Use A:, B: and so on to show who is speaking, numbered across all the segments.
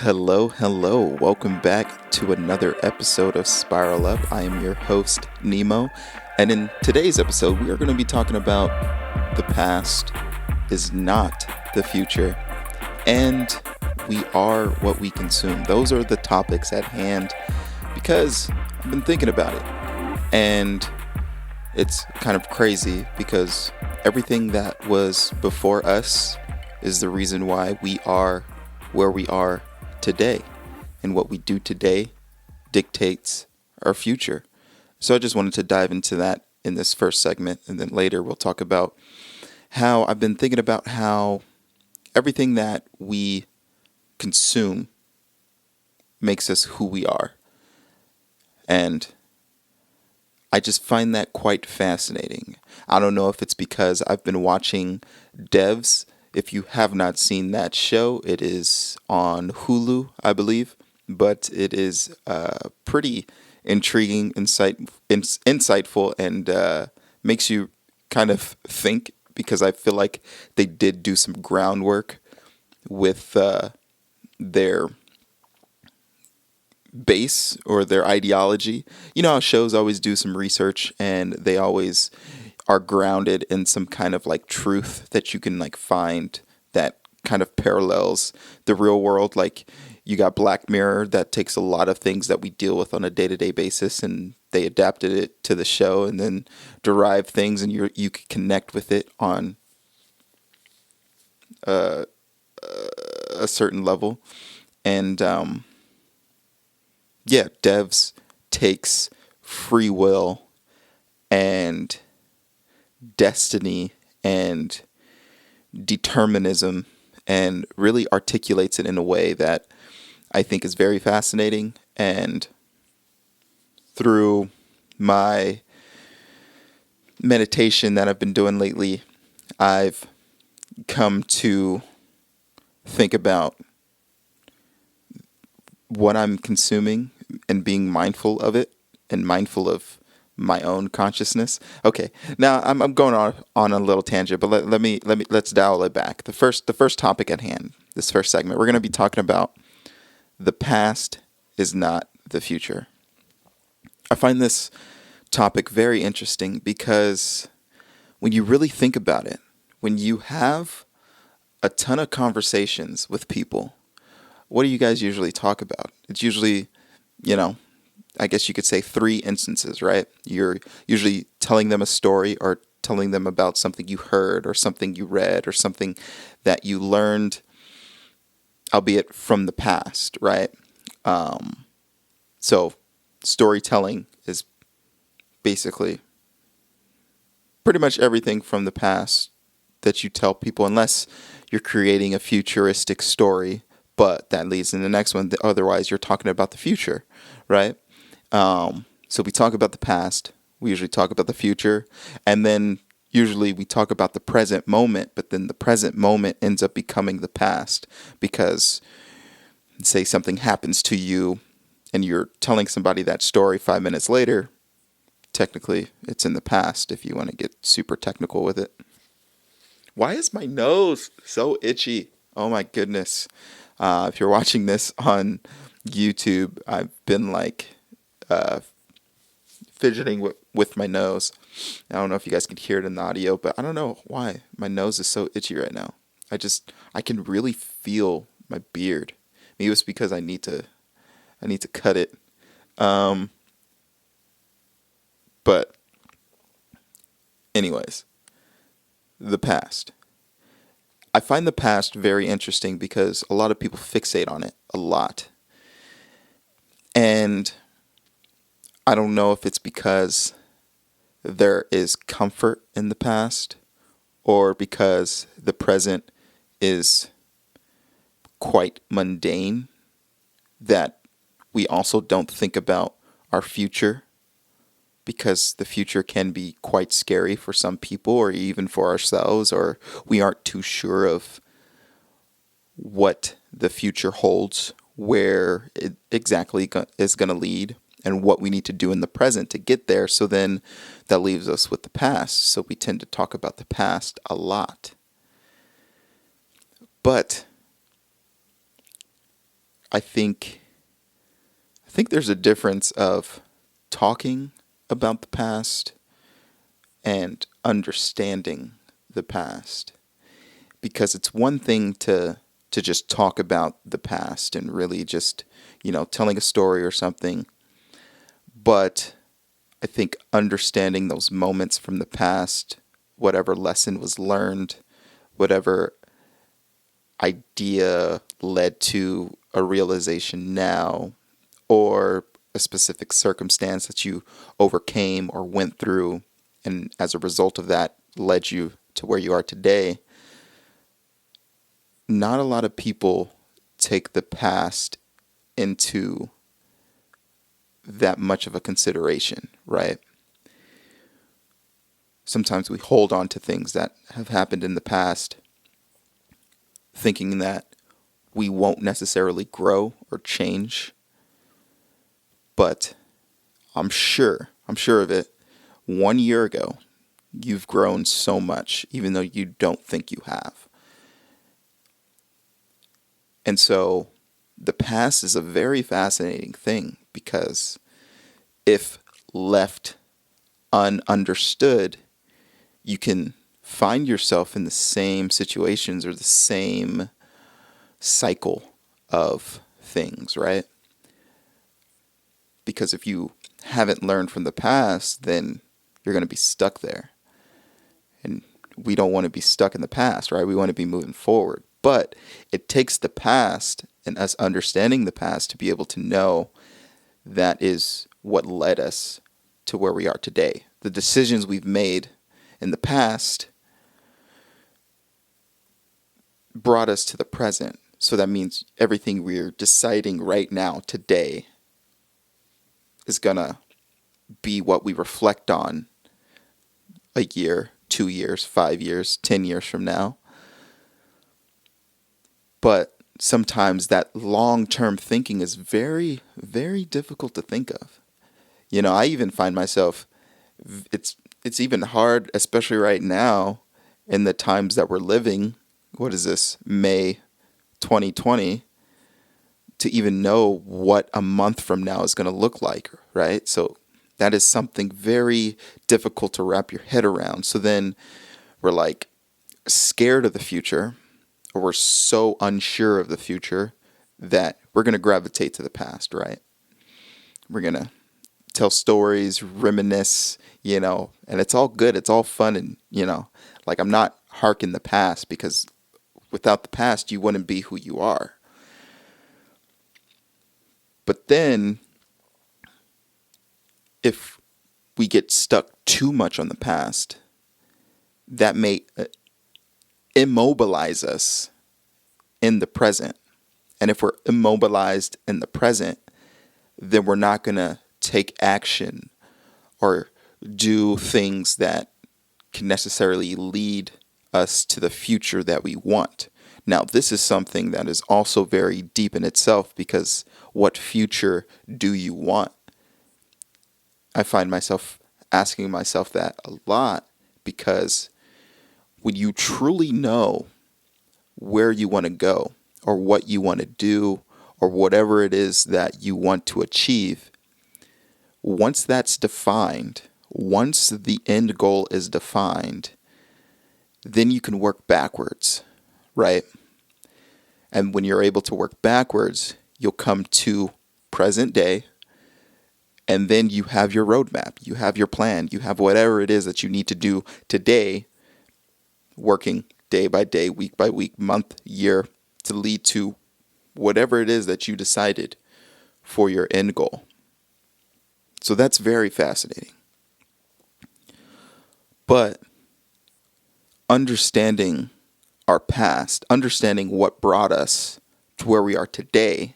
A: Hello, hello. Welcome back to another episode of Spiral Up. I am your host, Nemo. And in today's episode, we are going to be talking about the past is not the future, and we are what we consume. Those are the topics at hand because I've been thinking about it. And it's kind of crazy because everything that was before us is the reason why we are where we are today, and what we do today dictates our future. So I just wanted to dive into that in this first segment, and then later we'll talk about how I've been thinking about how everything that we consume makes us who we are. And I just find that quite fascinating. I don't know if it's because I've been watching Devs. If you have not seen that show, it is on Hulu, I believe, but it is pretty intriguing, insightful, and makes you kind of think, because I feel like they did do some groundwork with their base or their ideology. You know how shows always do some research and they always are grounded in some kind of like truth that you can like find that kind of parallels the real world. Like you got Black Mirror that takes a lot of things that we deal with on a day-to-day basis and they adapted it to the show and then derived things, and you can connect with it on a certain level. And Devs takes free will and destiny and determinism and really articulates it in a way that I think is very fascinating. And through my meditation that I've been doing lately, I've come to think about what I'm consuming and being mindful of it and mindful of my own consciousness. Okay, now I'm going on a little tangent, but let's dial it back. The first topic at hand, this first segment, we're going to be talking about the past is not the future. I find this topic very interesting because when you really think about it, when you have a ton of conversations with people, what do you guys usually talk about? It's usually, I guess you could say three instances, right? You're usually telling them a story or telling them about something you heard or something you read or something that you learned, albeit from the past, right? So storytelling is basically pretty much everything from the past that you tell people, unless you're creating a futuristic story, but that leads in the next one. Otherwise, you're talking about the future, right? So we talk about the past, we usually talk about the future, and then usually we talk about the present moment, but then the present moment ends up becoming the past because, say something happens to you and you're telling somebody that story 5 minutes later, technically it's in the past if you want to get super technical with it. Why is my nose so itchy? Oh my goodness. If you're watching this on YouTube, I've been fidgeting with my nose. I don't know if you guys can hear it in the audio, but I don't know why my nose is so itchy right now. I can really feel my beard. Maybe it's because I need to cut it. But anyways, the past. I find the past very interesting because a lot of people fixate on it a lot. And I don't know if it's because there is comfort in the past or because the present is quite mundane that we also don't think about our future, because the future can be quite scary for some people or even for ourselves, or we aren't too sure of what the future holds, where it exactly is going to lead, and what we need to do in the present to get there. So then that leaves us with the past. So we tend to talk about the past a lot. But I think there's a difference of talking about the past and understanding the past. Because it's one thing to just talk about the past and really just, telling a story or something. But I think understanding those moments from the past, whatever lesson was learned, whatever idea led to a realization now, or a specific circumstance that you overcame or went through, and as a result of that led you to where you are today. Not a lot of people take the past into that much of a consideration, right? Sometimes we hold on to things that have happened in the past, thinking that we won't necessarily grow or change. But I'm sure of it. 1 year ago, you've grown so much, even though you don't think you have. And so the past is a very fascinating thing because if left ununderstood, you can find yourself in the same situations or the same cycle of things, right? Because if you haven't learned from the past, then you're going to be stuck there. And we don't want to be stuck in the past, right? We want to be moving forward. But it takes the past and us understanding the past to be able to know that is what led us to where we are today. The decisions we've made in the past brought us to the present. So that means everything we're deciding right now, today, is going to be what we reflect on a year, 2 years, 5 years, 10 years from now. But sometimes that long-term thinking is very, very difficult to think of. I even find myself, it's even hard, especially right now in the times that we're living. What is this, May 2020, to even know what a month from now is going to look like, right? So that is something very difficult to wrap your head around. So then we're like scared of the future, or we're so unsure of the future that we're going to gravitate to the past, right? We're going to tell stories, reminisce, and it's all good. It's all fun. And, like I'm not harking the past because without the past, you wouldn't be who you are. But then if we get stuck too much on the past, that may immobilize us in the present. And if we're immobilized in the present, then we're not going to take action or do things that can necessarily lead us to the future that we want. Now, this is something that is also very deep in itself because what future do you want? I find myself asking myself that a lot because when you truly know where you want to go or what you want to do or whatever it is that you want to achieve, once that's defined, once the end goal is defined, then you can work backwards, right? And when you're able to work backwards, you'll come to present day, and then you have your roadmap, you have your plan, you have whatever it is that you need to do today, working day by day, week by week, month, year, to lead to whatever it is that you decided for your end goal. So that's very fascinating. But understanding our past, understanding what brought us to where we are today,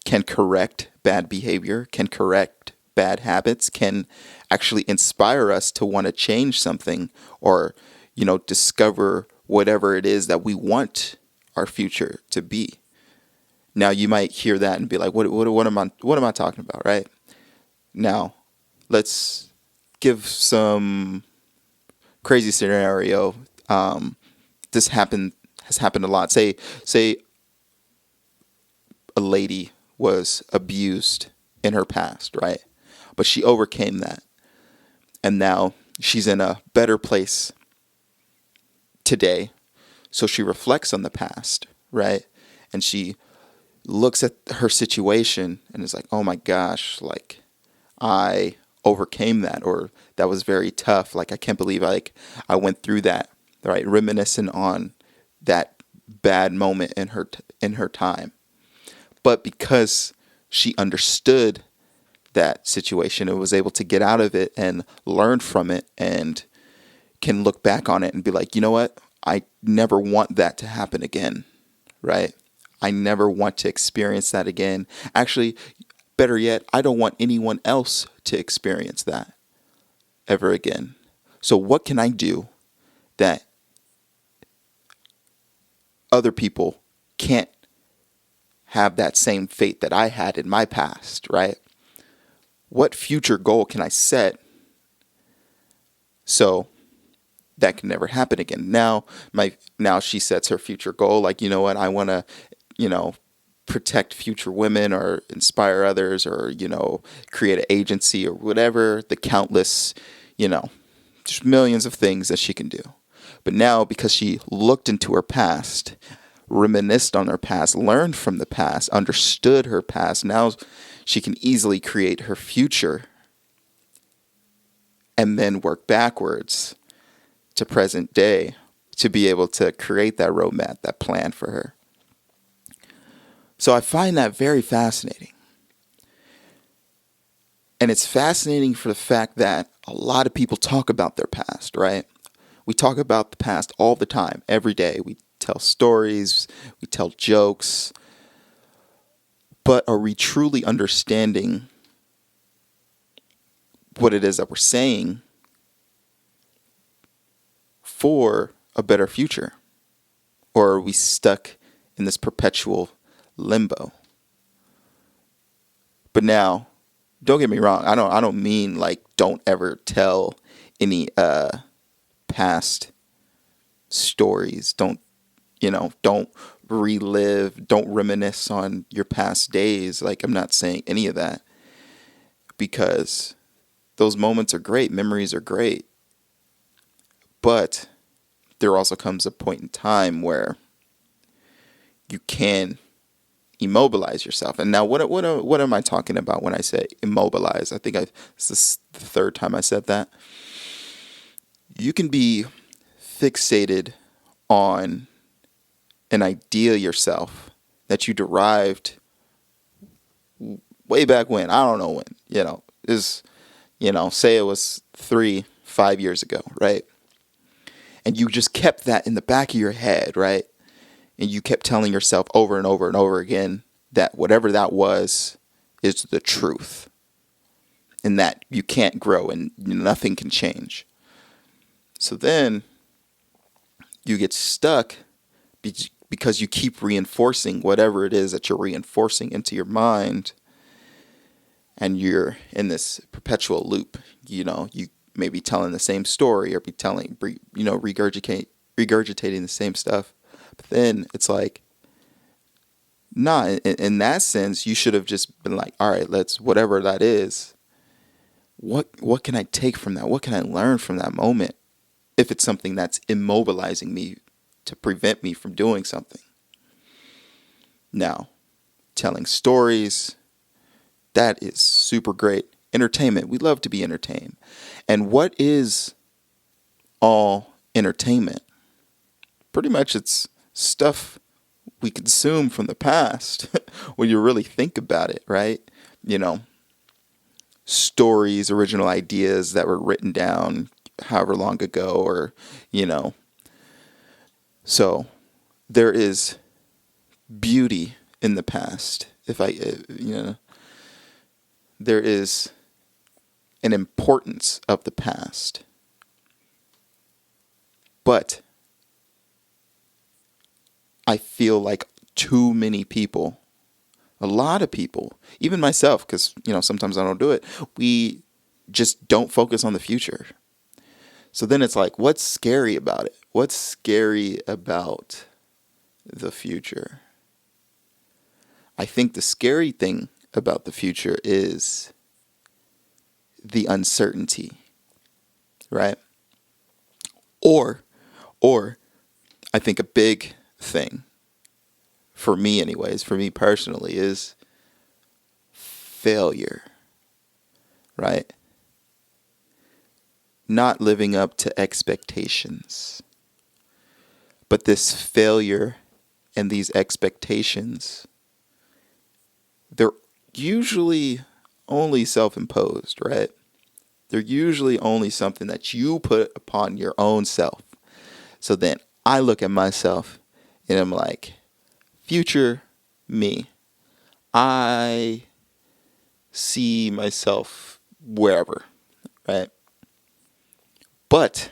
A: can correct bad behavior, can correct bad habits, can actually inspire us to want to change something or, discover whatever it is that we want our future to be. Now, you might hear that and be like, what am I talking about, right? Now, let's give some crazy scenario. This has happened a lot. Say a lady was abused in her past, right? But she overcame that. And now she's in a better place today. So she reflects on the past, right? And she looks at her situation and is like, oh my gosh, like I overcame that, or that was very tough. Like I can't believe I went through that, right? Reminiscing on that bad moment in her time. But because she understood that situation and was able to get out of it and learn from it and can look back on it and be like, you know what? I never want that to happen again, right? I never want to experience that again. Actually, better yet, I don't want anyone else to experience that ever again. So what can I do that other people can't have that same fate that I had in my past, right? What future goal can I set so that can never happen again? Now she sets her future goal like, you know what, I want to, protect future women or inspire others or, create an agency or whatever, the countless, just millions of things that she can do. But now because she looked into her past, reminisced on her past, learned from the past, understood her past, now she can easily create her future and then work backwards to present day to be able to create that roadmap, that plan for her. So I find that very fascinating. And it's fascinating for the fact that a lot of people talk about their past, right? We talk about the past all the time, every day. We tell stories, we tell jokes. But are we truly understanding what it is that we're saying for a better future? Or are we stuck in this perpetual limbo? But now, don't get me wrong. I don't mean like don't ever tell any past stories. Don't relive, don't reminisce on your past days. Like I'm not saying any of that, because those moments are great, memories are great. But there also comes a point in time where you can immobilize yourself. And now, what am I talking about when I say immobilize? I think this is the third time I said that. You can be fixated on an idea yourself that you derived way back when. I don't know when. Say it was 3-5 years ago, right? And you just kept that in the back of your head, right? And you kept telling yourself over and over and over again that whatever that was is the truth. And that you can't grow and nothing can change. So then you get stuck because you keep reinforcing whatever it is that you're reinforcing into your mind. And you're in this perpetual loop. You may be telling the same story or regurgitating the same stuff. But then it's like, nah, in that sense, you should have just been like, all right, let's, whatever that is, what can I take from that? What can I learn from that moment? If it's something that's immobilizing me to prevent me from doing something. Now, telling stories, that is super great. Entertainment, we love to be entertained. And what is all entertainment? Pretty much it's stuff we consume from the past when you really think about it, right? Stories, original ideas that were written down however long ago, or, So there is beauty in the past. There is an importance of the past. But I feel like too many people, a lot of people, even myself, because, sometimes I don't do it, we just don't focus on the future. So then it's like, what's scary about it? What's scary about the future? I think the scary thing about the future is the uncertainty, right? Or, or I think a big thing for me, anyways, for me personally, is failure, right? Not living up to expectations. But this failure and these expectations, they're usually only self-imposed, right? They're usually only something that you put upon your own self. So then I look at myself and I'm like, future me, I see myself wherever, right? But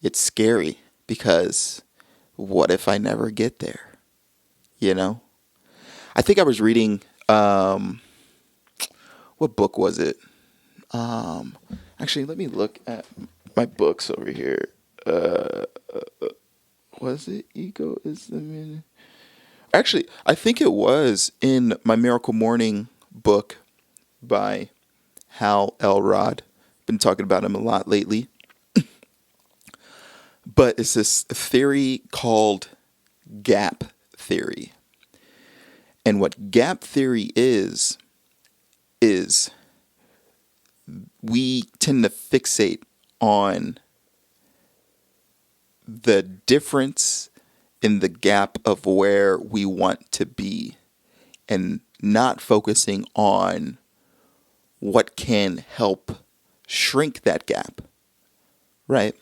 A: it's scary because what if I never get there? You know? I think I was reading, what book was it? Actually, let me look at my books over here. Was it Ego is the Minute? Actually, I think it was in my Miracle Morning book by Hal Elrod. Been talking about him a lot lately. But it's this theory called gap theory. And what gap theory is we tend to fixate on the difference in the gap of where we want to be and not focusing on what can help shrink that gap, right?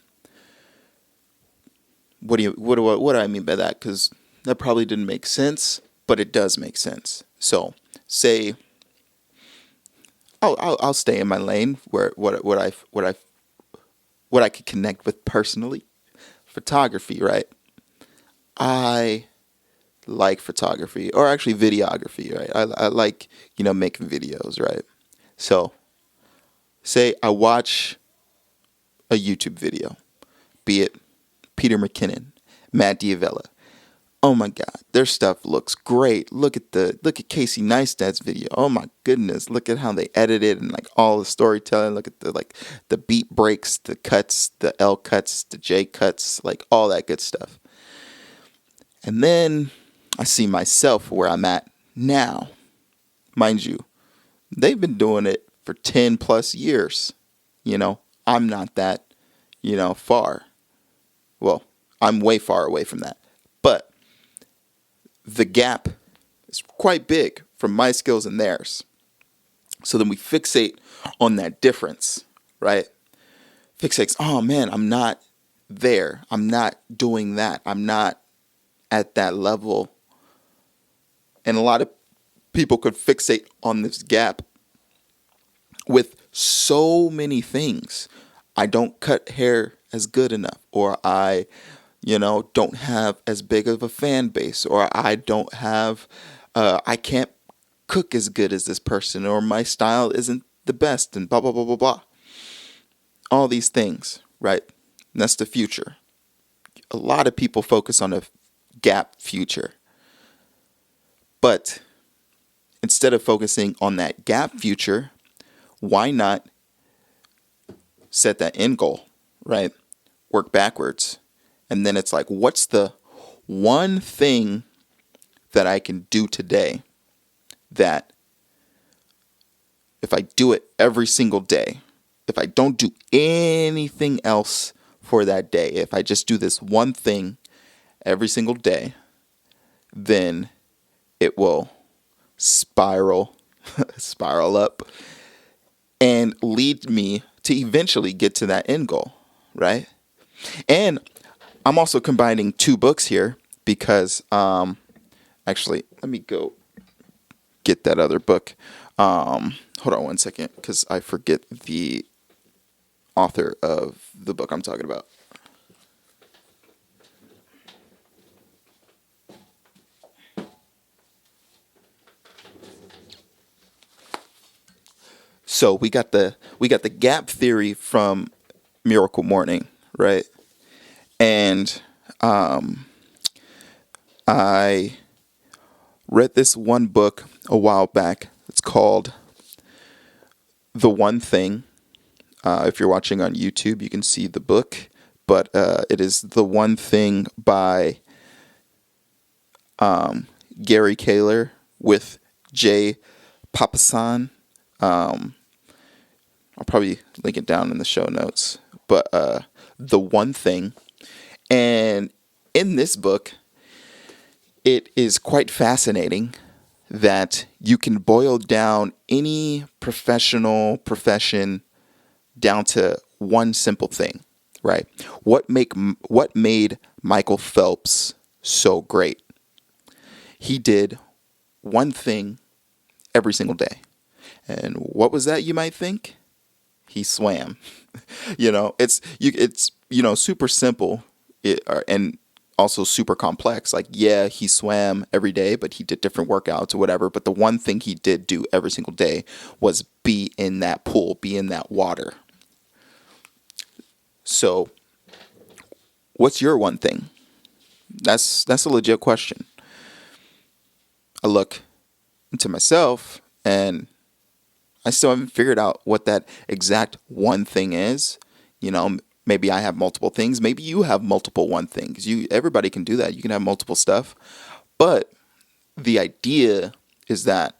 A: What do I mean by that? Because that probably didn't make sense, but it does make sense. So, say, I'll stay in my lane where what I could connect with personally, photography, right? I like photography, or actually videography, right? I like making videos, right? So, say I watch a YouTube video, be it Peter McKinnon, Matt Diavella. Oh my God, their stuff looks great. Look at Casey Neistat's video. Oh my goodness, look at how they edit it and like all the storytelling. Look at the beat breaks, the cuts, the L cuts, the J cuts, like all that good stuff. And then I see myself where I'm at now. Mind you, they've been doing it for 10 plus years. I'm not that, far. Well, I'm way far away from that. But the gap is quite big from my skills and theirs. So then we fixate on that difference, right? Fixate, oh man, I'm not there. I'm not doing that. I'm not at that level. And a lot of people could fixate on this gap with so many things. I don't cut hair as good enough, or I don't have as big of a fan base, or I don't have, I can't cook as good as this person, or my style isn't the best, and blah, blah, blah, blah, blah. All these things, right? And that's the future. A lot of people focus on a gap future. But instead of focusing on that gap future, why not set that end goal, right? Work backwards. And then it's like, what's the one thing that I can do today that if I do it every single day, if I don't do anything else for that day, if I just do this one thing every single day, then it will spiral up and lead me to eventually get to that end goal, right? And I'm also combining two books here because, actually, let me go get that other book. Hold on one second, because I forget the author of the book I'm talking about. So we got the gap theory from Miracle Morning, right? And I read this one book a while back. It's called The One Thing. If you're watching on YouTube, you can see the book, but it is The One Thing by Gary Kaler with Jay Papasan. I'll probably link it down in the show notes. But The One Thing. And in this book, it is quite fascinating that you can boil down any profession down to one simple thing, right? What made Michael Phelps so great? He did one thing every single day. And what was that, you might think? He swam. It's super simple and also super complex. Like, yeah, he swam every day, but he did different workouts or whatever. But the one thing he did do every single day was be in that pool, be in that water. So, what's your one thing? That's a legit question. I look into myself and I still haven't figured out what that exact one thing is. Maybe I have multiple things. Maybe you have multiple one things. Everybody can do that. You can have multiple stuff. But the idea is that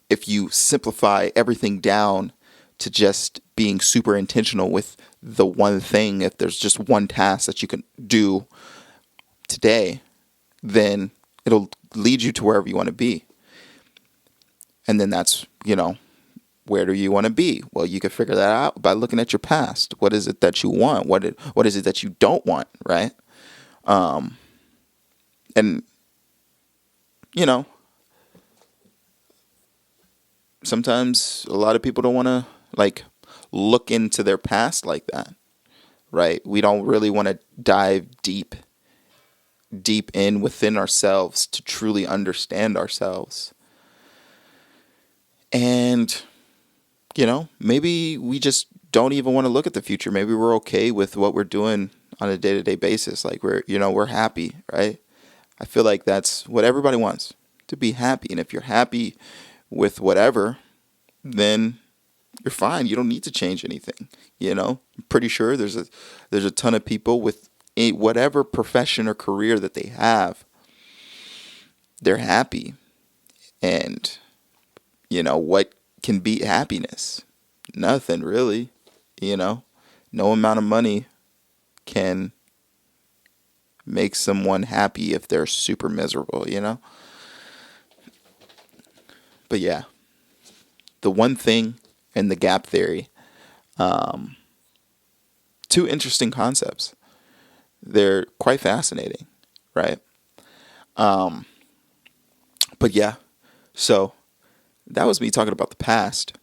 A: if you simplify everything down to just being super intentional with the one thing, if there's just one task that you can do today, then it'll lead you to wherever you want to be. And then that's, where do you want to be? Well, you can figure that out by looking at your past. What is it that you want? What is it that you don't want, right? And, sometimes a lot of people don't want to, look into their past like that, right? We don't really want to dive deep in within ourselves to truly understand ourselves. And maybe we just don't even want to look at the future. Maybe we're okay with what we're doing on a day-to-day basis. Like we're happy, right? I feel like that's what everybody wants, to be happy. And if you're happy with whatever, then you're fine. You don't need to change anything. I'm pretty sure there's a ton of people with whatever profession or career that they have, they're happy. And what can beat happiness? Nothing really. No amount of money can make someone happy if they're super miserable, But yeah, the one thing and the gap theory, two interesting concepts. They're quite fascinating, right? But yeah, so that was me talking about the past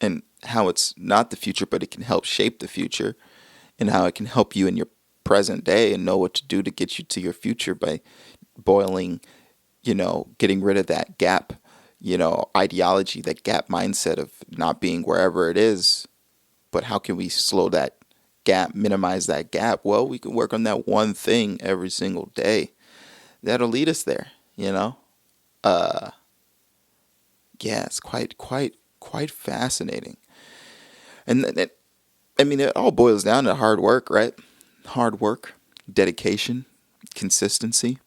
A: and how it's not the future, but it can help shape the future, and how it can help you in your present day and know what to do to get you to your future by boiling, getting rid of that gap, ideology, that gap mindset of not being wherever it is. But how can we slow that gap, minimize that gap? Well, we can work on that one thing every single day. That'll lead us there, Yeah, it's quite fascinating. And it all boils down to hard work, right? Hard work, dedication, consistency.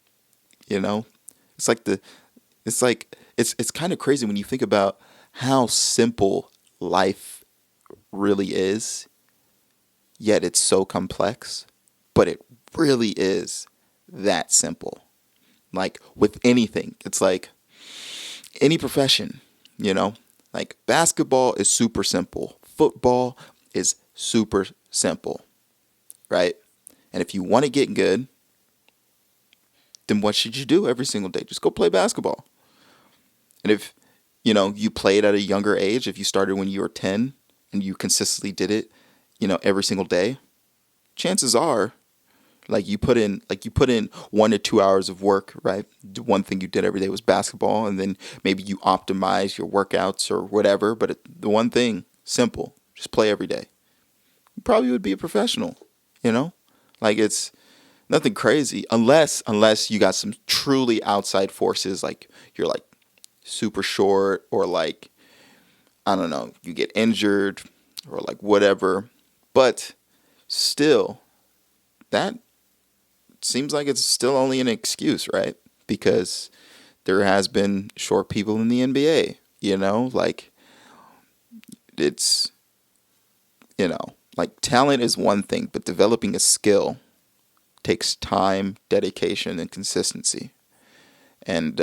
A: It's kind of crazy when you think about how simple life really is, yet it's so complex, but it really is that simple. Like with anything, it's like any profession, like basketball is super simple. Football is super simple, right? And if you want to get good, then what should you do every single day? Just go play basketball. And if, you played at a younger age, if you started when you were 10 and you consistently did it, every single day, chances are, you put in 1 to 2 hours of work, right? The one thing you did every day was basketball, and then maybe you optimize your workouts or whatever. But the one thing, simple, just play every day. You probably would be a professional, It's Nothing crazy, unless you got some truly outside forces, like you're like super short, or like, I don't know, you get injured or like whatever. But still, that seems like it's still only an excuse, right? Because there has been short people in the NBA, like it's, like talent is one thing, but developing a skill takes time, dedication, and consistency. And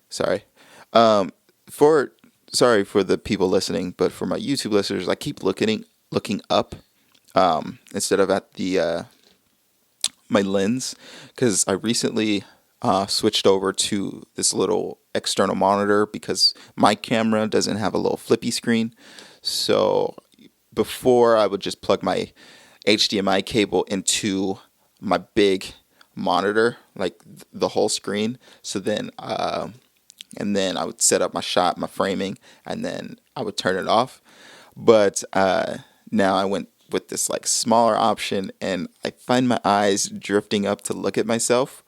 A: sorry, for sorry for the people listening, but for my YouTube listeners, I keep looking up instead of at the my lens, because I recently switched over to this little external monitor because my camera doesn't have a little flippy screen. So before, I would just plug my HDMI cable into my big monitor, like the whole screen. So then, and then I would set up my shot, my framing, and then I would turn it off. But now I went with this like smaller option, and I find my eyes drifting up to look at myself,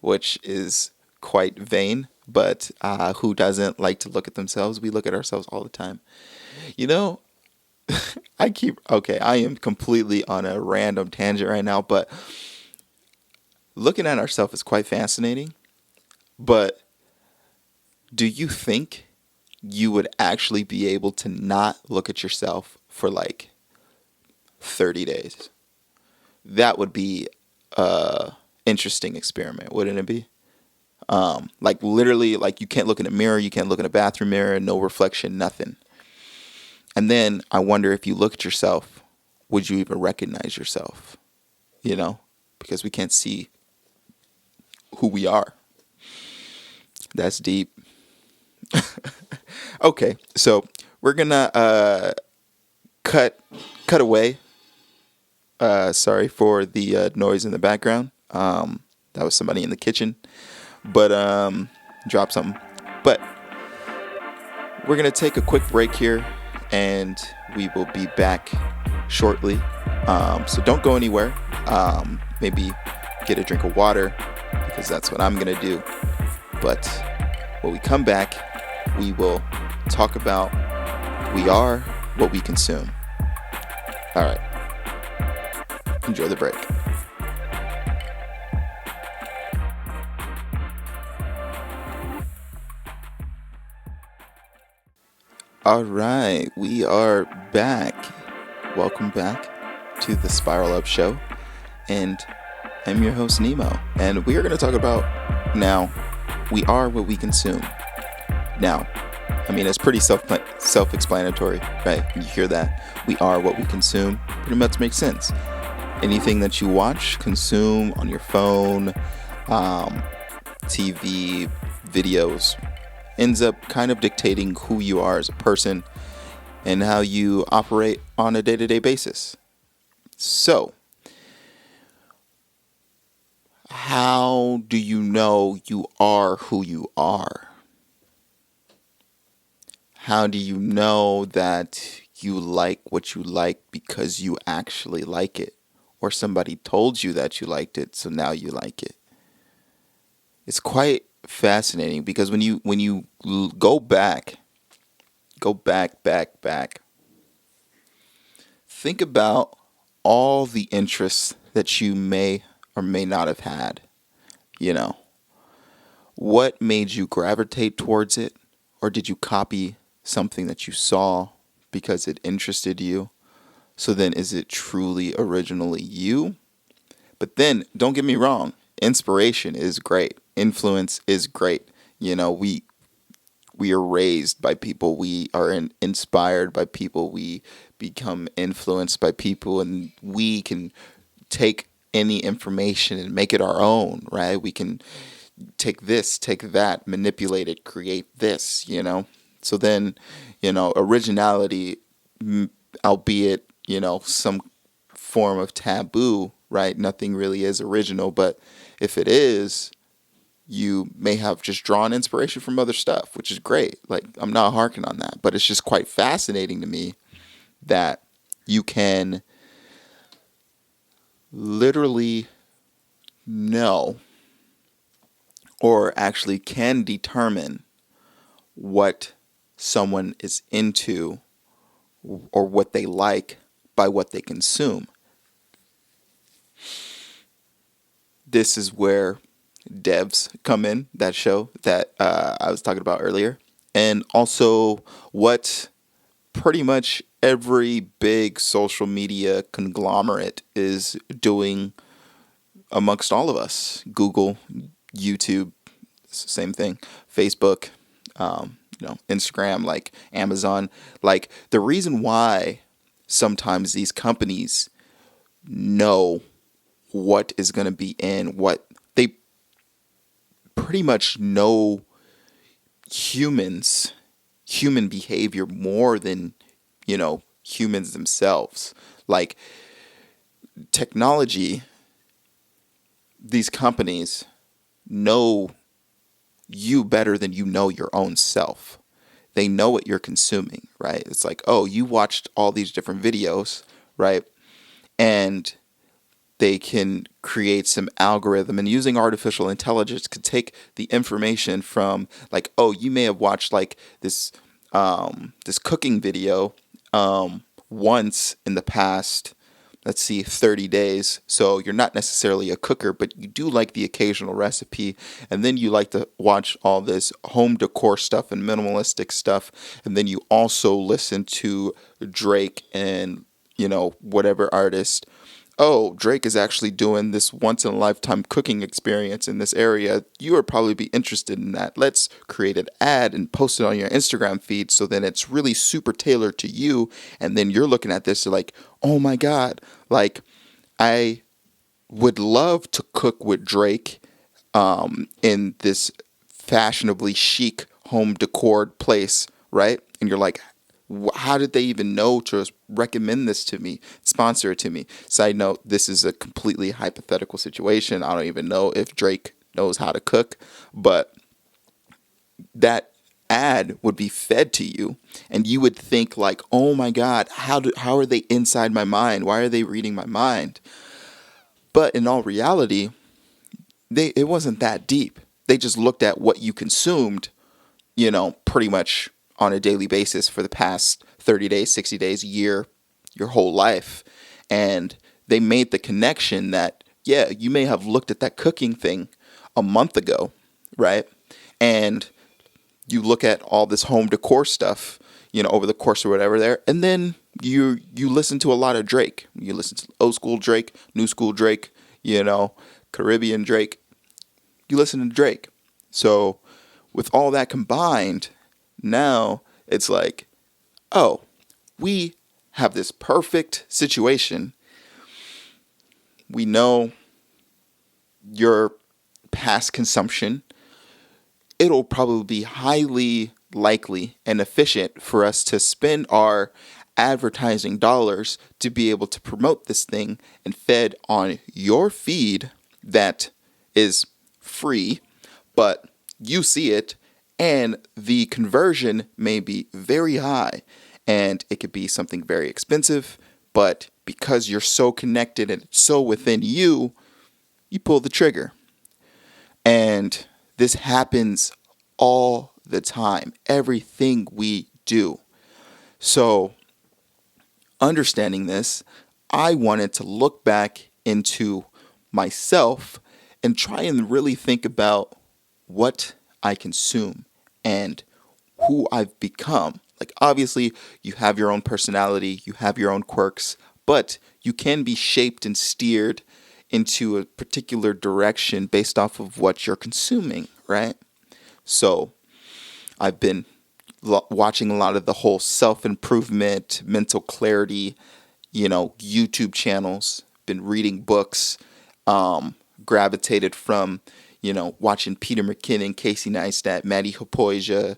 A: which is quite vain. But who doesn't like to look at themselves? We look at ourselves all the time. You know, I am completely on a random tangent right now, but looking at ourselves is quite fascinating. But do you think you would actually be able to not look at yourself for like 30 days? That would be a interesting experiment, wouldn't it be? Like literally, like you can't look in a mirror, you can't look in a bathroom mirror, no reflection, nothing. And then I wonder, if you look at yourself, would you even recognize yourself? Because we can't see who we are. That's deep. Okay, so we're gonna cut away. Sorry for the noise in the background. That was somebody in the kitchen, but drop something. But we're gonna take a quick break here, and we will be back shortly. So don't go anywhere. Maybe get a drink of water, because that's what I'm gonna do. But when we come back, we will talk about we are what we consume. All right. Enjoy the break. All right, we are back. Welcome back to the Spiral Up Show, and I'm your host Nemo, and we are going to talk about now. We are what we consume. Now, I mean, it's pretty self-explanatory, right? When you hear that, we are what we consume, pretty much makes sense. Anything that you watch, consume on your phone, TV, videos, ends up kind of dictating who you are as a person and how you operate on a day-to-day basis. So, how do you know you are who you are? How do you know that you like what you like because you actually like it? Or somebody told you that you liked it, so now you like it? It's quite fascinating, because when you go back, think about all the interests that you may or may not have had. What made you gravitate towards it? Or did you copy something that you saw because it interested you? So then, is it truly originally you? But then, don't get me wrong, inspiration is great. Influence is great. We are raised by people. We are inspired by people. We become influenced by people, and we can take any information and make it our own, right? We can take this, take that, manipulate it, create this, So then, originality, albeit, some form of taboo, right? Nothing really is original, but if it is, you may have just drawn inspiration from other stuff, which is great. Like, I'm not harking on that, but it's just quite fascinating to me that you can literally know or actually can determine what someone is into or what they like by what they consume. This is where devs come in, that show that I was talking about earlier, and also what pretty much every big social media conglomerate is doing amongst all of us. Google, YouTube, same thing. Facebook, Instagram, like Amazon. Like, the reason why sometimes these companies know what is going to be in, what they pretty much know human behavior more than, humans themselves. Like, technology, these companies know you better than you know your own self. They know what you're consuming, right? It's like, oh, you watched all these different videos, right? And they can create some algorithm, and using artificial intelligence could take the information from, like, oh, you may have watched like this cooking video once in the past, let's see, 30 days. So you're not necessarily a cooker, but you do like the occasional recipe. And then you like to watch all this home decor stuff and minimalistic stuff. And then you also listen to Drake and, whatever artist. Oh, Drake is actually doing this once in a lifetime cooking experience in this area. You would probably be interested in that. Let's create an ad and post it on your Instagram feed so then it's really super tailored to you. And then you're looking at this, you're like, oh my God, like, I would love to cook with Drake in this fashionably chic home decor place, right? And you're like, how did they even know to recommend this to me, sponsor it to me? Side note, this is a completely hypothetical situation. I don't even know if Drake knows how to cook, but that ad would be fed to you and you would think like, oh my God, how are they inside my mind? Why are they reading my mind? But in all reality, it wasn't that deep. They just looked at what you consumed, pretty much on a daily basis for the past 30 days, 60 days, a year, your whole life. And they made the connection that, yeah, you may have looked at that cooking thing a month ago, right? And you look at all this home decor stuff, over the course or whatever there, and then you listen to a lot of Drake. You listen to old school Drake, new school Drake, Caribbean Drake. You listen to Drake. So with all that combined, now it's like, oh, we have this perfect situation. We know your past consumption. It'll probably be highly likely and efficient for us to spend our advertising dollars to be able to promote this thing and fed on your feed that is free, but you see it, and the conversion may be very high, and it could be something very expensive, but because you're so connected and it's so within you, you pull the trigger. And this happens all the time, everything we do. So, understanding this, I wanted to look back into myself and try and really think about what I consume and who I've become. Like, obviously, you have your own personality, you have your own quirks, but you can be shaped and steered into a particular direction based off of what you're consuming, right? So I've been watching a lot of the whole self-improvement, mental clarity, YouTube channels, been reading books, gravitated from, watching Peter McKinnon, Casey Neistat, Maddie Happoja,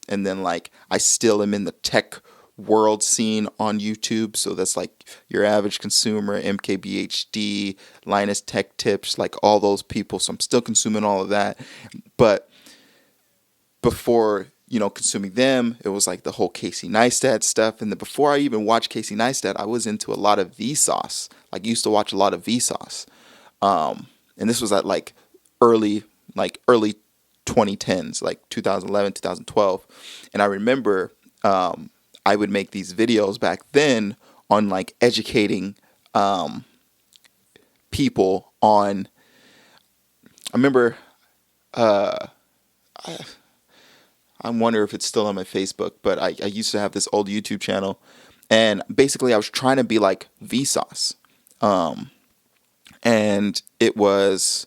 A: and then I still am in the tech world scene on YouTube. So that's like Your Average Consumer, MKBHD, Linus Tech Tips, like all those people. So I'm still consuming all of that. But before consuming them, it was like the whole Casey Neistat stuff. And then before I even watched Casey Neistat, I was into a lot of Vsauce. Like, used to watch a lot of Vsauce. And this was at early, early 2010s, like 2011, 2012. And I remember I would make these videos back then on like educating people on. I remember I wonder if it's still on my Facebook, but I used to have this old YouTube channel, and basically I was trying to be like Vsauce. And it was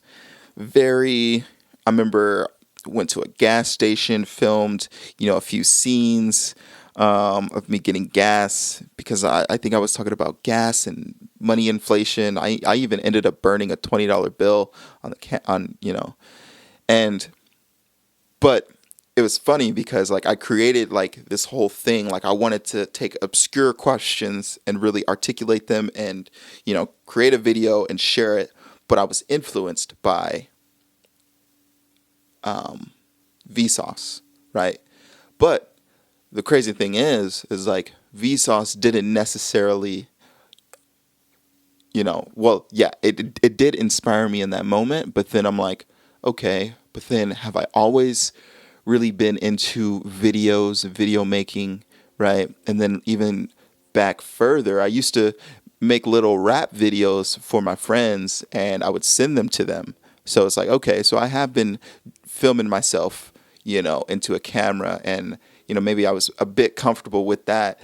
A: very, I remember went to a gas station, filmed, a few scenes of me getting gas, because I think I was talking about gas and money inflation. I even ended up burning a $20 bill on and, but it was funny because like I created like this whole thing. Like, I wanted to take obscure questions and really articulate them and, create a video and share it. But I was influenced by Vsauce, right? But the crazy thing is like Vsauce didn't necessarily, well, yeah, it did inspire me in that moment. But then I'm like, okay, but then have I always really been into videos, video making, right? And then even back further, I used to make little rap videos for my friends and I would send them to them. So it's like, okay, so I have been filming myself, into a camera, and, maybe I was a bit comfortable with that,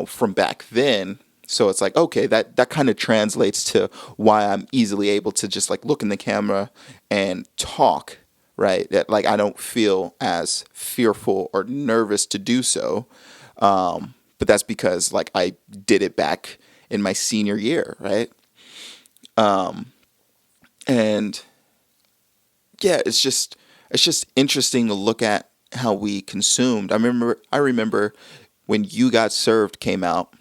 A: from back then. So it's like, okay, that kind of translates to why I'm easily able to just like look in the camera and talk, right? That like I don't feel as fearful or nervous to do so. But that's because like I did it back in my senior year, right? And yeah, it's just interesting to look at how we consumed. I remember when You Got Served came out,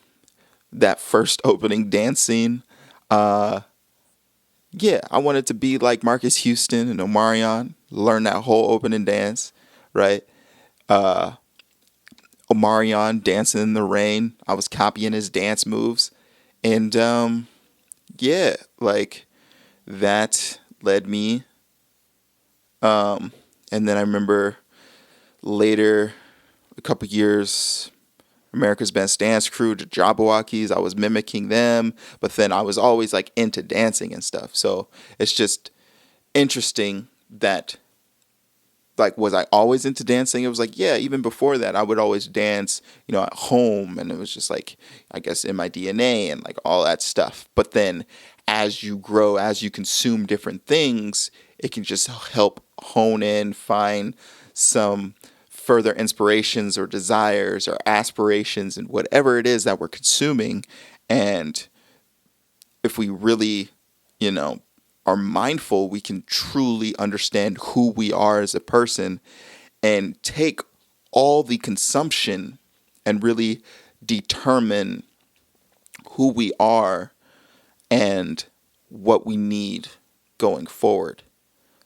A: that first opening dance scene. Yeah, I wanted to be like Marcus Houston and Omarion, learn that whole opening dance, right? Omarion dancing in the rain. I was copying his dance moves. And yeah, like that led me. And then I remember later, a couple years, America's Best Dance Crew, the Jabberwockies. I was mimicking them, but then I was always like into dancing and stuff. So it's just interesting that, like, was I always into dancing? It was like, yeah, even before that, I would always dance, at home. And it was just like, I guess in my DNA and like all that stuff. But then as you grow, as you consume different things, it can just help hone in, find some further inspirations or desires or aspirations and whatever it is that we're consuming. And if we really, are mindful, we can truly understand who we are as a person and take all the consumption and really determine who we are and what we need going forward.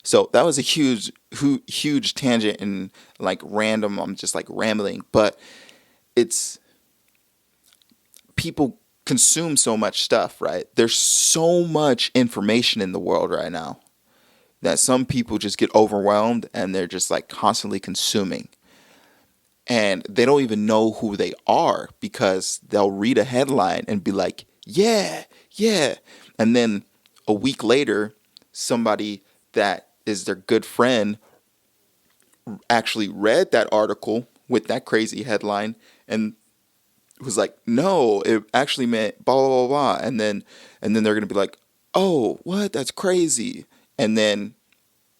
A: So that was a huge tangent and like random. I'm just like rambling, but it's people consume so much stuff, right? There's so much information in the world right now that some people just get overwhelmed and they're just like constantly consuming. And they don't even know who they are because they'll read a headline and be like, yeah, yeah. And then a week later, somebody that is their good friend actually read that article with that crazy headline and was like, no, it actually meant blah, blah, blah, blah. And then they're going to be like, oh, what? That's crazy. And then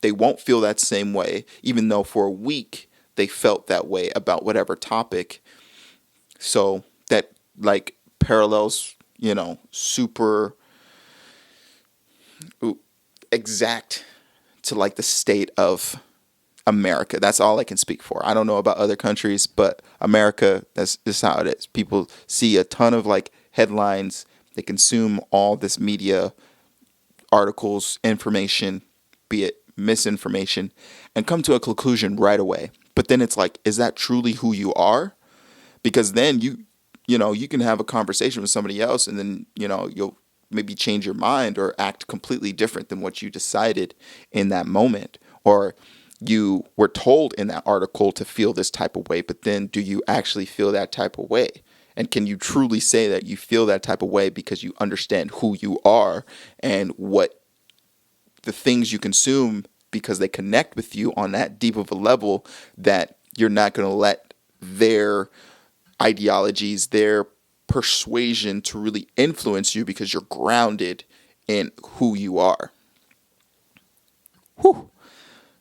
A: they won't feel that same way, even though for a week they felt that way about whatever topic. So that like parallels, super exact to like the state of America. That's all I can speak for. I don't know about other countries, but America, that's just how it is. People see a ton of like headlines. They consume all this media, articles, information, be it misinformation, and come to a conclusion right away. But then it's like, is that truly who you are? Because then you can have a conversation with somebody else, and then, you'll maybe change your mind or act completely different than what you decided in that moment. Or you were told in that article to feel this type of way, but then do you actually feel that type of way? And can you truly say that you feel that type of way because you understand who you are and what the things you consume, because they connect with you on that deep of a level that you're not going to let their ideologies, their persuasion to really influence you because you're grounded in who you are. Whew.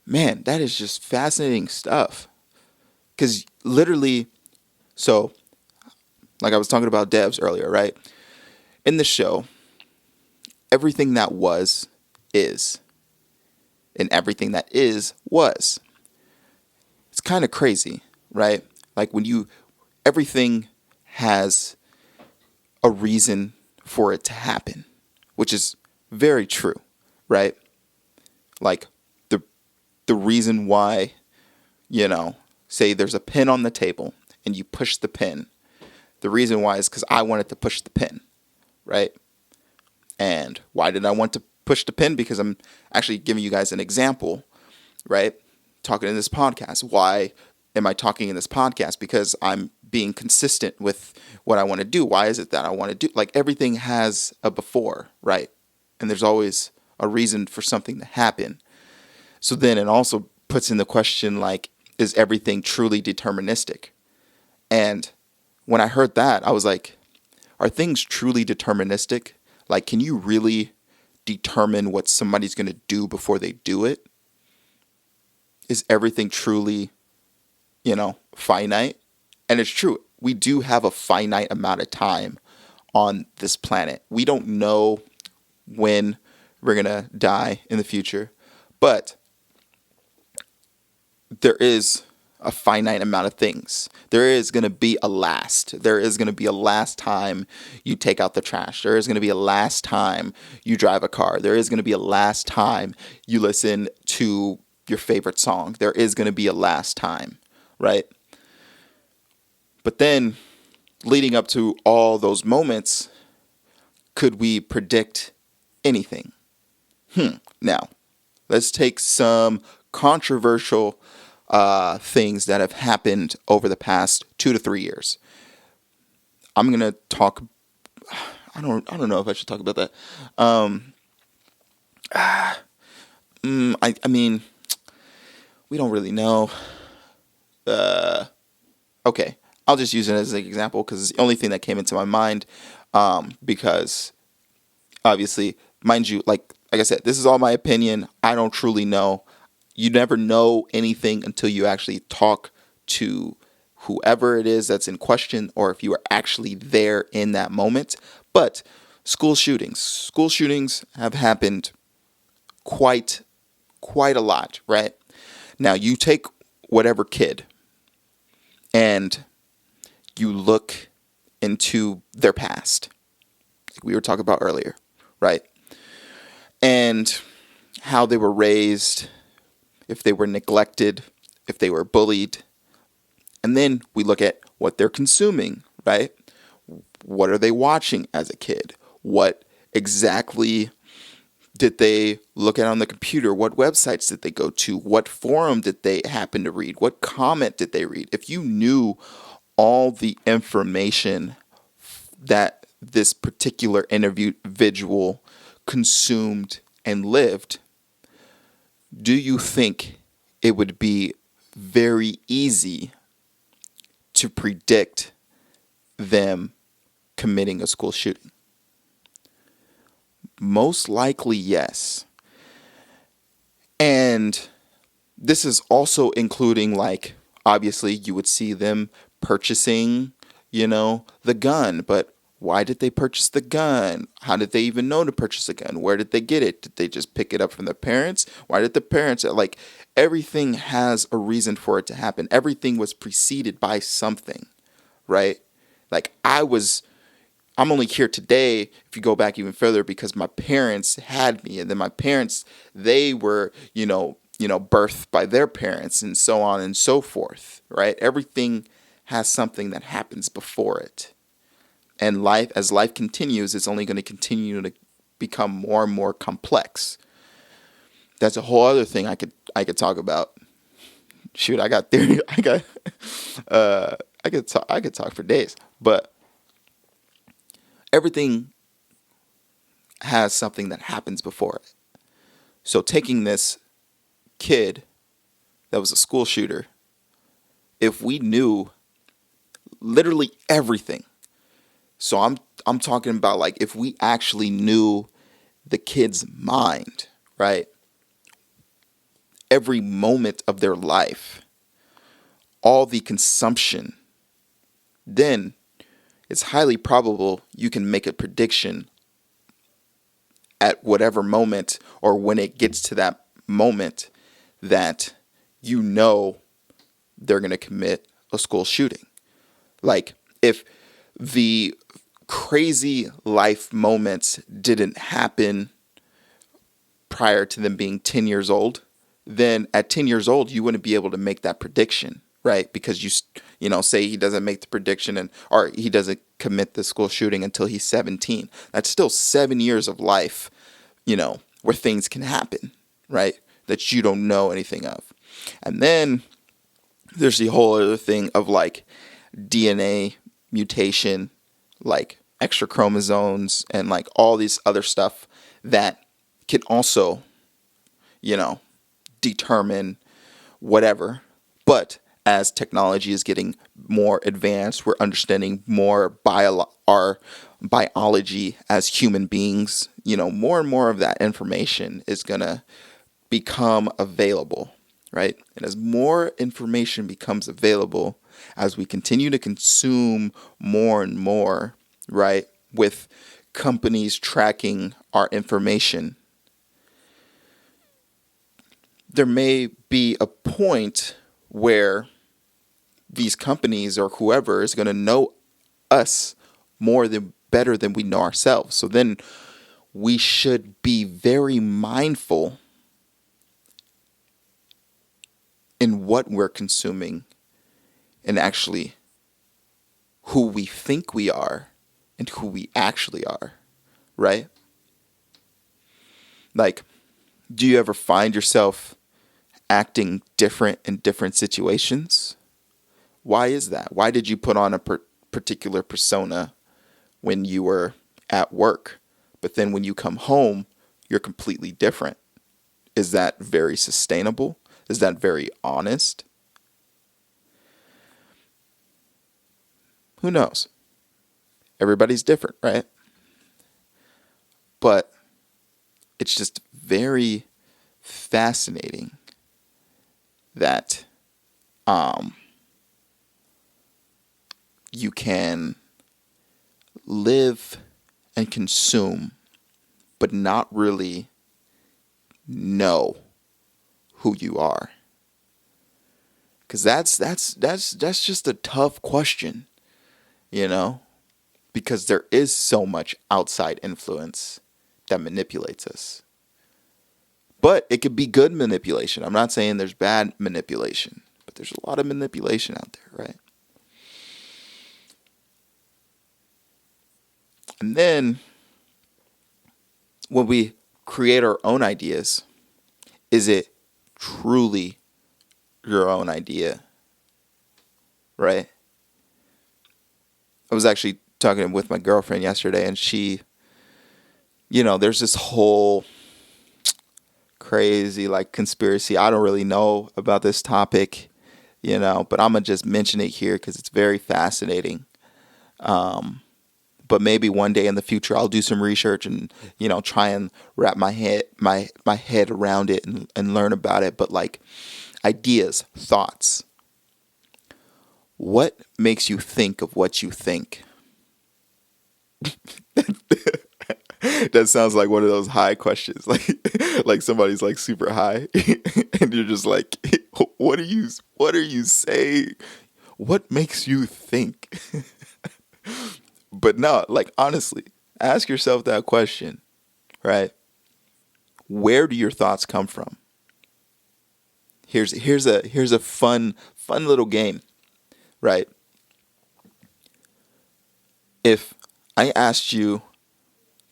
A: Man, that is just fascinating stuff. Because literally, so like I was talking about devs earlier, right? In the show, everything that was is, and everything that is was. It's kind of crazy, right? Like everything has a reason for it to happen, which is very true, right? Like the reason why, say there's a pin on the table and you push the pin. The reason why is because I wanted to push the pin, right? And why did I want to push the pin? Because I'm actually giving you guys an example, right? Talking in this podcast. Why am I talking in this podcast? Because I'm being consistent with what I want to do. Why is it that I want to do? Like, everything has a before, right? And there's always a reason for something to happen. So then it also puts in the question, like, is everything truly deterministic? And when I heard that, I was like, are things truly deterministic? Like, can you really determine what somebody's going to do before they do it? Is everything truly, finite? And it's true. We do have a finite amount of time on this planet. We don't know when we're going to die in the future, but there is a finite amount of things. There is going to be a last. There is going to be a last time you take out the trash. There is going to be a last time you drive a car. There is going to be a last time you listen to your favorite song. There is going to be a last time, right? But then, leading up to all those moments, could we predict anything? Now, let's take some controversial things that have happened over the past 2 to 3 years. I'm gonna talk. I don't know if I should talk about that. I mean, we don't really know. Okay, I'll just use it as an example because it's the only thing that came into my mind. Because obviously, mind you, like I said, this is all my opinion. I don't truly know. You never know anything until you actually talk to whoever it is that's in question, or if you are actually there in that moment. But school shootings have happened quite a lot, right? Now, you take whatever kid and you look into their past, like we were talking about earlier, right? And how they were raised, if they were neglected, if they were bullied. And then we look at what they're consuming, right? What are they watching as a kid? What exactly did they look at on the computer? What websites did they go to? What forum did they happen to read? What comment did they read? If you knew all the information that this particular individual consumed and lived, do you think it would be very easy to predict them committing a school shooting? Most likely, yes. And this is also including, like, obviously you would see them purchasing, the gun. But why did they purchase the gun? How did they even know to purchase a gun? Where did they get it? Did they just pick it up from their parents? Why did the parents, like, everything has a reason for it to happen. Everything was preceded by something, right? Like, I'm only here today, if you go back even further, because my parents had me. And then my parents, they were, birth by their parents and so on and so forth, right? Everything has something that happens before it. And as life continues, it's only going to continue to become more and more complex. That's a whole other thing I could talk about. Shoot, I got theory. I could talk for days. But everything has something that happens before it. So taking this kid that was a school shooter, if we knew literally everything. So I'm talking about like if we actually knew the kid's mind, right? Every moment of their life, all the consumption, then it's highly probable you can make a prediction at whatever moment or when it gets to that moment that they're going to commit a school shooting. Like if the crazy life moments didn't happen prior to them being 10 years old, then at 10 years old, you wouldn't be able to make that prediction, right? Because say he doesn't make the prediction or he doesn't commit the school shooting until he's 17. That's still 7 years of life, where things can happen, right? That you don't know anything of. And then there's the whole other thing of like DNA mutation, like extra chromosomes and like all these other stuff that can also, determine whatever. But as technology is getting more advanced, we're understanding more our biology as human beings. More and more of that information is going to become available, right? And as more information becomes available, as we continue to consume more and more, right, with companies tracking our information, there may be a point where these companies or whoever is going to know us better than we know ourselves. So then we should be very mindful in what we're consuming and actually who we think we are and who we actually are, right? Like, do you ever find yourself acting different in different situations? Why is that? Why did you put on a particular persona when you were at work, but then when you come home, you're completely different? Is that very sustainable? Is that very honest? Who knows? Everybody's different, right? But it's just very fascinating that you can live and consume, but not really know who you are. Because that's just a tough question, because there is so much outside influence that manipulates us. But it could be good manipulation. I'm not saying there's bad manipulation, but there's a lot of manipulation out there, right? And then when we create our own ideas, is it truly your own idea, right? I was actually talking with my girlfriend yesterday, and she, there's this whole crazy like conspiracy. I don't really know about this topic, but I'm going to just mention it here because it's very fascinating. But maybe one day in the future I'll do some research and, try and wrap my head around it and learn about it. But like ideas, thoughts. What makes you think of what you think? That sounds like one of those high questions. Like somebody's like super high and you're just like, what are you saying? What makes you think? But no, like honestly, ask yourself that question, right? Where do your thoughts come from? Here's a fun little game, right? If I asked you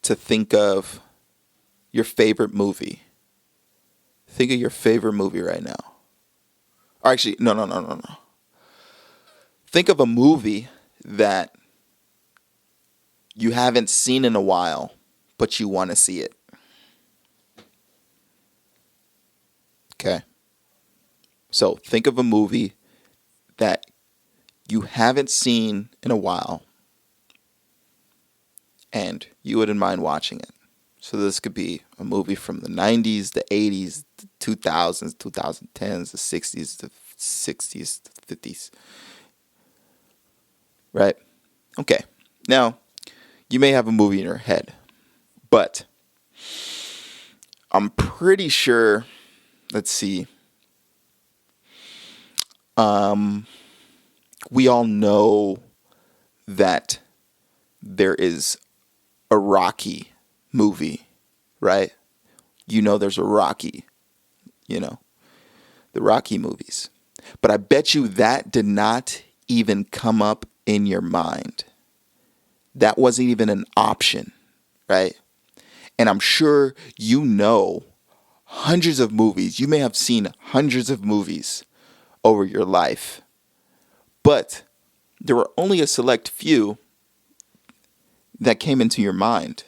A: to think of your favorite movie, think of your favorite movie right now. Or actually, no. Think of a movie that you haven't seen in a while, but you want to see it. Okay. So think of a movie that you haven't seen in a while and you wouldn't mind watching it. So this could be a movie from the 90s, the 80s, the 2000s, 2010s, the 60s, the 60s, the 50s. Right? Okay. Now, you may have a movie in your head, but I'm pretty sure, let's see, we all know that there is a Rocky movie, right? You know there's a Rocky, the Rocky movies. But I bet you that did not even come up in your mind. That wasn't even an option, right? And I'm sure you know hundreds of movies. You may have seen hundreds of movies over your life. But there were only a select few that came into your mind.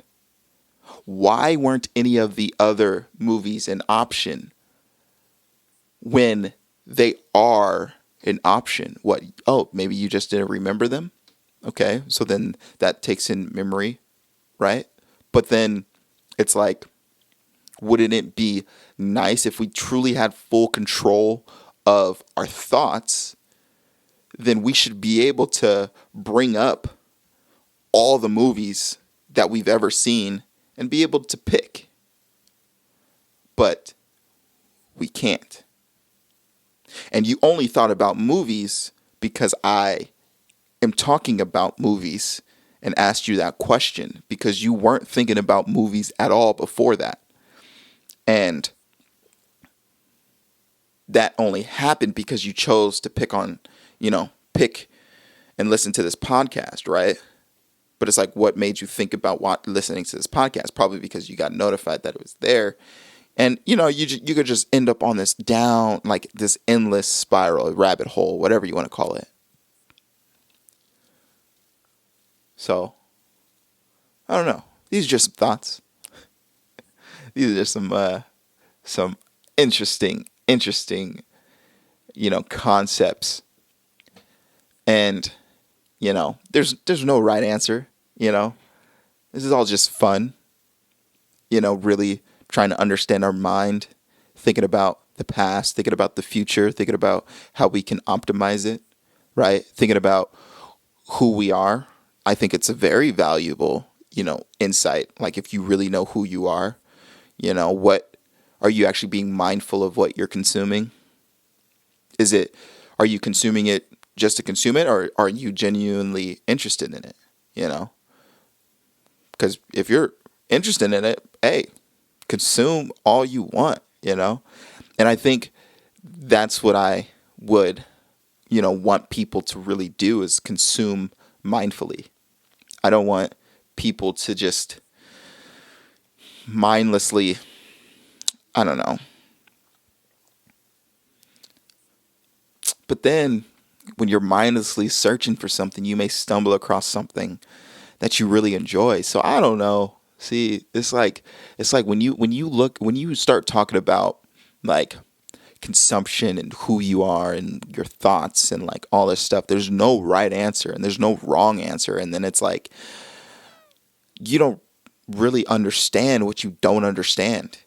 A: Why weren't any of the other movies an option when they are an option? What? Oh, maybe you just didn't remember them? Okay, so then that takes in memory, right? But then it's like, wouldn't it be nice if we truly had full control of our thoughts? Then we should be able to bring up all the movies that we've ever seen and be able to pick. But we can't. And you only thought about movies because I am talking about movies and asked you that question, because you weren't thinking about movies at all before that. And that only happened because you chose to pick and listen to this podcast, right? But it's like, what made you think about listening to this podcast? Probably because you got notified that it was there. And, you could just end up on this this endless spiral, rabbit hole, whatever you want to call it. So, I don't know. These are just some thoughts. These are just some interesting, concepts. And, there's no right answer, This is all just fun, really trying to understand our mind, thinking about the past, thinking about the future, thinking about how we can optimize it, right? Thinking about who we are. I think it's a very valuable, insight. Like, if you really know who you are, what are you actually being mindful of what you're consuming? Are you consuming it just to consume it, or are you genuinely interested in it? Because if you're interested in it, hey, consume all you want, And I think that's what I would, want people to really do, is consume mindfully. I don't want people to just mindlessly, I don't know. But then when you're mindlessly searching for something, you may stumble across something that you really enjoy. So I don't know. See, it's like when you start talking about like consumption and who you are and your thoughts and like all this stuff, there's no right answer and there's no wrong answer. And then it's like, you don't really understand what you don't understand,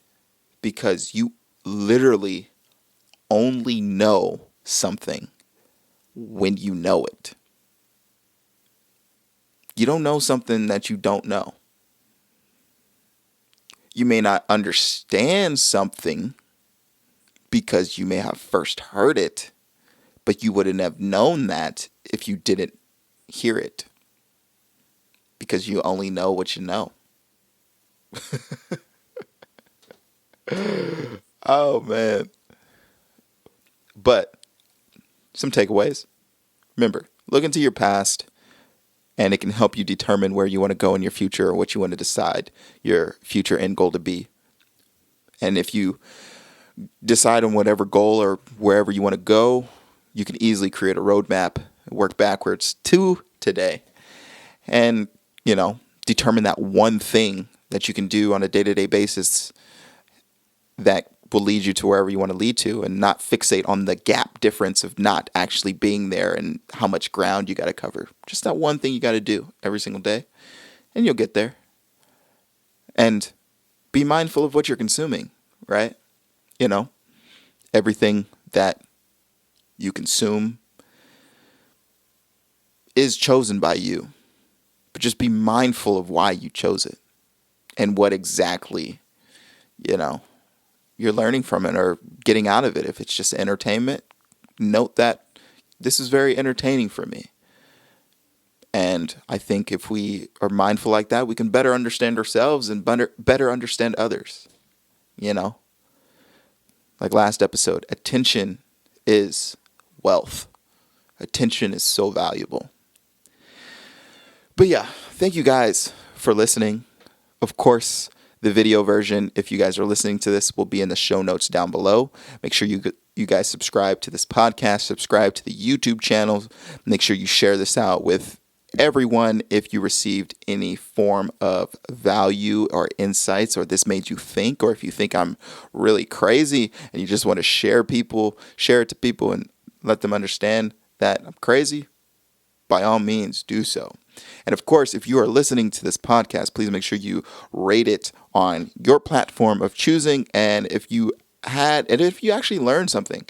A: because you literally only know something when you know it. You don't know something that you don't know. You may not understand something because you may have first heard it, but you wouldn't have known that if you didn't hear it, because you only know what you know. Oh, man. But some takeaways. Remember, look into your past, and it can help you determine where you want to go in your future or what you want to decide your future end goal to be. And if you decide on whatever goal or wherever you want to go, you can easily create a roadmap, work backwards to today, and, determine that one thing that you can do on a day-to-day basis that will lead you to wherever you want to lead to, and not fixate on the gap difference of not actually being there and how much ground you got to cover. Just that one thing you got to do every single day, and you'll get there. And be mindful of what you're consuming, right? Everything that you consume is chosen by you, but just be mindful of why you chose it and what exactly, you're learning from it or getting out of it. If it's just entertainment, note that this is very entertaining for me. And I think if we are mindful like that, we can better understand ourselves and better understand others. Like last episode, attention is wealth. Attention is so valuable. But yeah, thank you guys for listening. Of course, the video version, if you guys are listening to this, will be in the show notes down below. Make sure you guys subscribe to this podcast, subscribe to the YouTube channel. Make sure you share this out with everyone if you received any form of value or insights, or this made you think, or if you think I'm really crazy and you just want to share it to people and let them understand that I'm crazy, by all means do so. And of course, if you are listening to this podcast, please make sure you rate it on your platform of choosing. And if you actually learned something,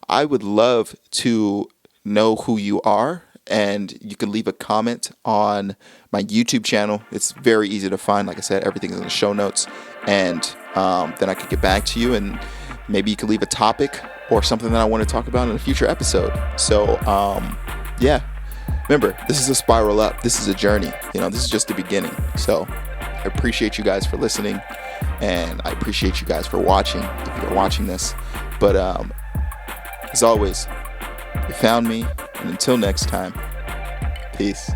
A: I would love to know who you are. And you can leave a comment on my YouTube channel. It's very easy to find. Like I said, everything is in the show notes. And then I could get back to you, and maybe you could leave a topic or something that I want to talk about in a future episode. So, yeah. Remember, this is a spiral up. This is a journey. This is just the beginning. So I appreciate you guys for listening, and I appreciate you guys for watching, if you're watching this. But as always, you found me, and until next time, peace.